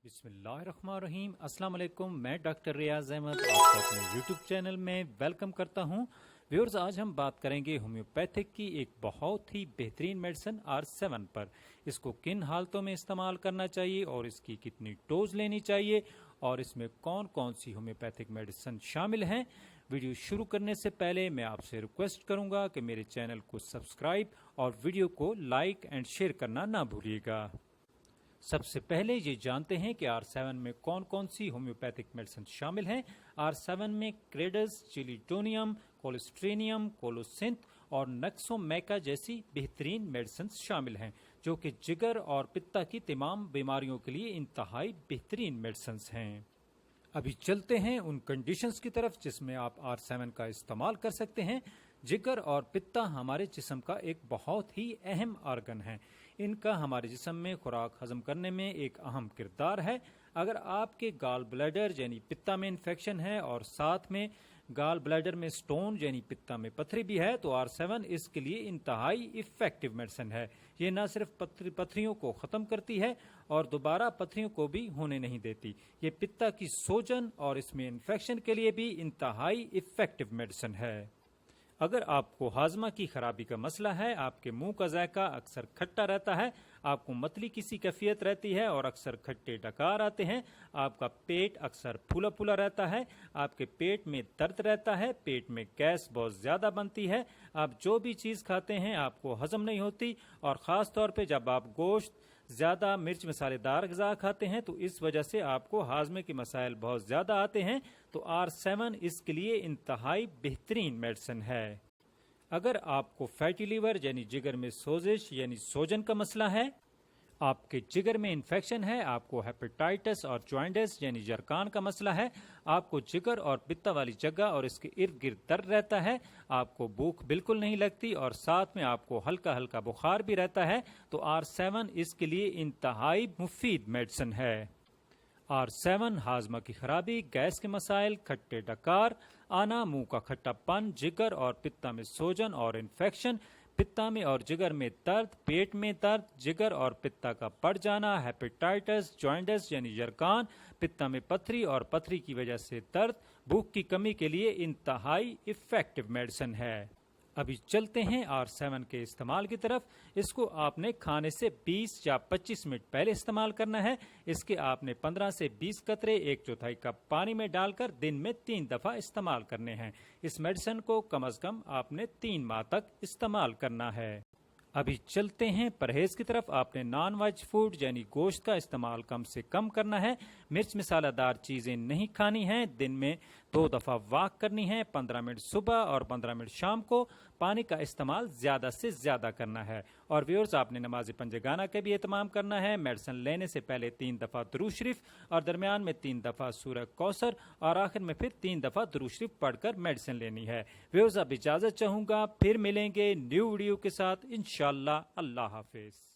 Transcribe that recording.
بسم اللہ الرحمن الرحیم۔ السلام علیکم، میں ڈاکٹر ریاض احمد آپ کو اپنے یوٹیوب چینل میں ویلکم کرتا ہوں۔ ویورز، آج ہم بات کریں گے ہومیوپیتھک کی ایک بہت ہی بہترین میڈیسن R7 پر۔ اس کو کن حالتوں میں استعمال کرنا چاہیے اور اس کی کتنی ڈوز لینی چاہیے اور اس میں کون کون سی ہومیوپیتھک میڈیسن شامل ہیں۔ ویڈیو شروع کرنے سے پہلے میں آپ سے ریکویسٹ کروں گا کہ میرے چینل کو سبسکرائب اور ویڈیو کو لائک اینڈ شیئر کرنا نہ بھولیے گا۔ سب سے پہلے یہ جانتے ہیں کہ R7 میں کون کون سی ہومیوپیتھک میڈیسن شامل ہیں۔ R7 میں کریڈز، چیلیڈونیم، کولسٹرینیم، کولوسنتھ اور نکسومیکا جیسی بہترین میڈیسنز شامل ہیں، جو کہ جگر اور پتا کی تمام بیماریوں کے لیے انتہائی بہترین میڈیسنز ہیں۔ ابھی چلتے ہیں ان کنڈیشنز کی طرف جس میں آپ R7 کا استعمال کر سکتے ہیں۔ جگر اور پتا ہمارے جسم کا ایک بہت ہی اہم آرگن ہے۔ ان کا ہمارے جسم میں خوراک ہضم کرنے میں ایک اہم کردار ہے۔ اگر آپ کے گال بلیڈر یعنی پتا میں انفیکشن ہے اور ساتھ میں گال بلیڈر میں سٹون یعنی پتا میں پتھری بھی ہے تو R7 اس کے لیے انتہائی افیکٹو میڈیسن ہے۔ یہ نہ صرف پتھریوں کو ختم کرتی ہے اور دوبارہ پتھریوں کو بھی ہونے نہیں دیتی، یہ پتا کی سوجن اور اس میں انفیکشن کے لیے بھی انتہائی افیکٹو میڈیسن ہے۔ اگر آپ کو ہاضمہ کی خرابی کا مسئلہ ہے، آپ کے منہ کا ذائقہ اکثر کھٹا رہتا ہے، آپ کو متلی کی سی کیفیت رہتی ہے اور اکثر کھٹے ڈکار آتے ہیں، آپ کا پیٹ اکثر پھولا پھولا رہتا ہے، آپ کے پیٹ میں درد رہتا ہے، پیٹ میں گیس بہت زیادہ بنتی ہے، آپ جو بھی چیز کھاتے ہیں آپ کو ہضم نہیں ہوتی، اور خاص طور پہ جب آپ گوشت، زیادہ مرچ مسالے دار غذا کھاتے ہیں تو اس وجہ سے آپ کو ہاضمے کے مسائل بہت زیادہ آتے ہیں، تو R7 اس کے لیے انتہائی بہترین میڈیسن ہے۔ اگر آپ کو فیٹی لیور یعنی جگر میں سوزش یعنی سوجن کا مسئلہ ہے، آپ کے جگر میں انفیکشن ہے، آپ کو ہیپیٹائٹس اور جوائنٹس یعنی جرکان کا مسئلہ ہے، آپ کو جگر اور پتا والی جگہ اور اس کے ارد گرد درد رہتا ہے، آپ کو بھوک بالکل نہیں لگتی اور ساتھ میں آپ کو ہلکا ہلکا بخار بھی رہتا ہے، تو R7 اس کے لیے انتہائی مفید میڈیسن ہے۔ R7 ہاضمہ کی خرابی، گیس کے مسائل، کھٹے ڈکار آنا، منہ کا کھٹا پن، جگر اور پتا میں سوجن اور انفیکشن، پتا میں اور جگر میں درد، پیٹ میں درد، جگر اور پتا کا پڑ جانا، ہیپیٹائٹس، جوائنٹس یعنی جرکان، پتا میں پتھری اور پتھری کی وجہ سے درد، بھوک کی کمی کے لیے انتہائی افیکٹو میڈیسن ہے۔ ابھی چلتے ہیں R7 کے استعمال کی طرف۔ اس کو آپ نے کھانے سے 20 یا 25 منٹ پہلے استعمال کرنا ہے۔ اس کے آپ نے 15 سے 20 قطرے 1/4 کپ پانی میں ڈال کر دن میں 3 دفعہ استعمال کرنے ہیں۔ اس میڈیسن کو کم از کم آپ نے 3 ماہ تک استعمال کرنا ہے۔ ابھی چلتے ہیں پرہیز کی طرف۔ آپ نے نان ویج فوڈ یعنی گوشت کا استعمال کم سے کم کرنا ہے، مرچ مسالہ دار چیزیں نہیں کھانی ہیں، دن میں 2 دفعہ واک کرنی ہے، 15 منٹ صبح اور 15 منٹ شام کو، پانی کا استعمال زیادہ سے زیادہ کرنا ہے۔ اور ویورز، آپ نے نماز پنجگانہ کا بھی اہتمام کرنا ہے، میڈیسن لینے سے پہلے 3 دفعہ درود شریف اور درمیان میں 3 دفعہ سورہ کوثر اور آخر میں پھر 3 دفعہ درود شریف پڑھ کر میڈیسن لینی ہے۔ ویورز، اب اجازت چاہوں گا، پھر ملیں گے نیو ویڈیو کے ساتھ انشاءاللہ۔ اللہ حافظ۔